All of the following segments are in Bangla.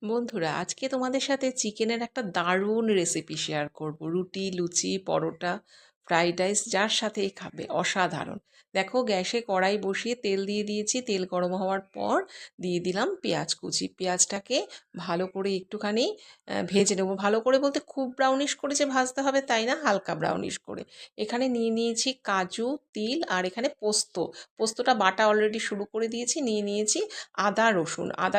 বন্ধুরা, আজকে তোমাদের সাথে চিকেনের একটা দারুণ রেসিপি শেয়ার করব। রুটি, লুচি, পরোটা, ফ্রাইড রাইস যার সাথেই খাবে, অসাধারণ। দেখো, গ্যাসে কড়াই বসিয়ে তেল দিয়ে দিয়েছি। তেল গরম হওয়ার পর দিয়ে দিলাম পেঁয়াজ কুচি। পেঁয়াজটাকে ভালো করে একটুখানি ভেজে নেবো। ভালো করে বলতে খুব ব্রাউনিশ করে যে ভাজতে হবে তাই না, হালকা ব্রাউনিশ করে। এখানে নিয়ে নিয়েছি কাজু, তিল আর এখানে পোস্ত। পোস্তটা বাটা অলরেডি শুরু করে দিয়েছি। নিয়ে নিয়েছি আদা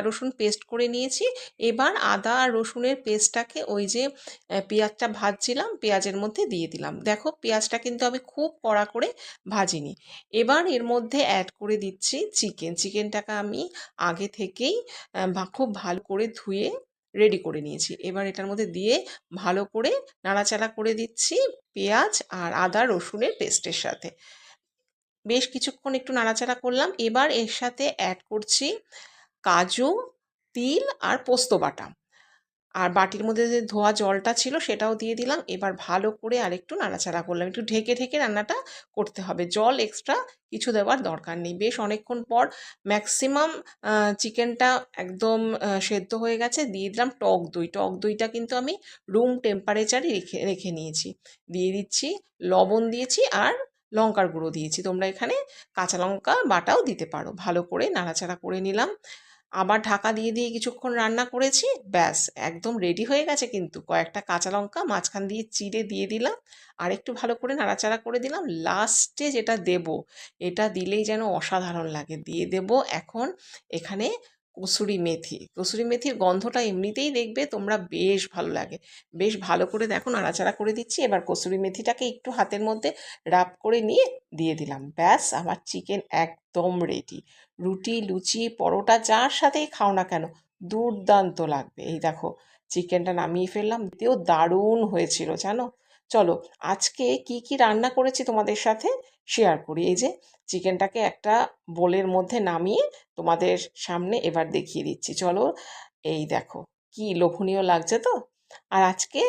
রসুন পেস্ট করে নিয়েছি। এবার আদা আর রসুনের পেস্টটাকে ওই যে পেঁয়াজটা ভাজছিলাম পেঁয়াজের মধ্যে দিয়ে দিলাম। দেখো, পেঁয়াজটা কিন্তু আমি খুব কড়া করে ভাজিনি। এবার এর মধ্যে অ্যাড করে দিচ্ছি চিকেনটাকে আমি আগে থেকেই খুব ভালো করে ধুয়ে রেডি করে নিয়েছি। এবার এটার মধ্যে দিয়ে ভালো করে নাড়াচাড়া করে দিচ্ছি পেঁয়াজ আর আদা রসুনের পেস্টের সাথে। বেশ কিছুক্ষণ একটু নাড়াচাড়া করলাম। এবার এর সাথে অ্যাড করছি কাজু, তিল আর পোস্ত বাটা। আর বাটির মধ্যে যে ধোয়া জলটা ছিল সেটাও দিয়ে দিলাম। এবার ভালো করে আরেকটু নাড়াচাড়া করলাম। একটু ঢেকে ঢেকে রান্নাটা করতে হবে, জল এক্সট্রা কিছু দেওয়ার দরকার নেই। বেশ অনেকক্ষণ পর ম্যাক্সিমাম চিকেনটা একদম সেদ্ধ হয়ে গেছে। দিয়ে দিলাম টক দইটা কিন্তু আমি রুম টেম্পারেচারে রেখে রেখে নিয়েছি। দিয়ে দিচ্ছি লবণ দিয়েছি আর লঙ্কার গুঁড়ো দিয়েছি। তোমরা এখানে কাঁচা লঙ্কা বাটাও দিতে পারো। ভালো করে নাড়াচাড়া করে নিলাম। আবার ঢাকা দিয়ে দিয়ে কিছুক্ষণ রান্না করেছি। ব্যাস, একদম রেডি হয়ে গেছে। কিন্তু কয়েকটা কাঁচা লঙ্কা মাঝখান দিয়ে চিড়ে দিয়ে দিলাম। আর একটু ভালো করে নাড়াচাড়া করে দিলাম। লাস্টে যেটা দেব, এটা দিলেই যেন অসাধারণ লাগে, দিয়ে দেব এখন এখানে কসুরি মেথির গন্ধটা এমনিতেই দেখবে তোমরা বেশ ভালো লাগে। বেশ ভালো করে দেখো নাড়াচাড়া করে দিচ্ছি। এবার কসুরি মেথিটাকে একটু হাতের মধ্যে রাব করে নিয়ে দিয়ে দিলাম। ব্যাস, আমার চিকেন একদম রেডি। রুটি, লুচি, পরোটা যার সাথেই খাও না কেন দুর্দান্ত লাগবে। এই দেখো, চিকেনটা নামিয়ে ফেললাম, দিতেও দারুণ হয়েছিল জানো। চলো, আজকে কি কি রান্না করেছি তোমাদের সাথে শেয়ার করি। এই যে চিকেনটাকে একটা বোলের মধ্যে নামিয়ে তোমাদের সামনে এবার দেখিয়ে দিচ্ছি। চলো, এই দেখো, কি লোভনীয় লাগছে তো। আর আজকে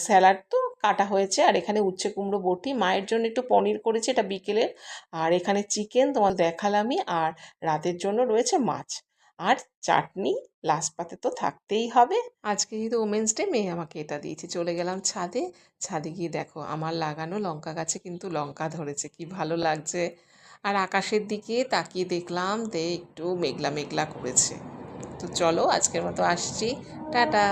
স্যালাড তো কাটা হয়েছে। আর এখানে উচ্ছে কুমড়ো বটি, মায়ের জন্য একটু পনির করেছি, এটা বিকেলের। আর এখানে চিকেন তোমার দেখালামই। আর রাতের জন্য রয়েছে মাছ আর চাটনি। লাস্ট পাতে তো থাকতেই হবে। আজকে যেহেতু ওমেন্স ডে, মেয়ে আমাকে এটা দিয়েছে। চলে গেলাম ছাদে। ছাদে গিয়ে দেখো, আমার লাগানো লঙ্কা গাছে কিন্তু লঙ্কা ধরেছে, কি ভালো লাগছে। আর আকাশের দিকে তাকিয়ে দেখলাম একটু মেঘলা মেঘলা করেছে। তো চলো, আজকের মতো আসছি। টাটা।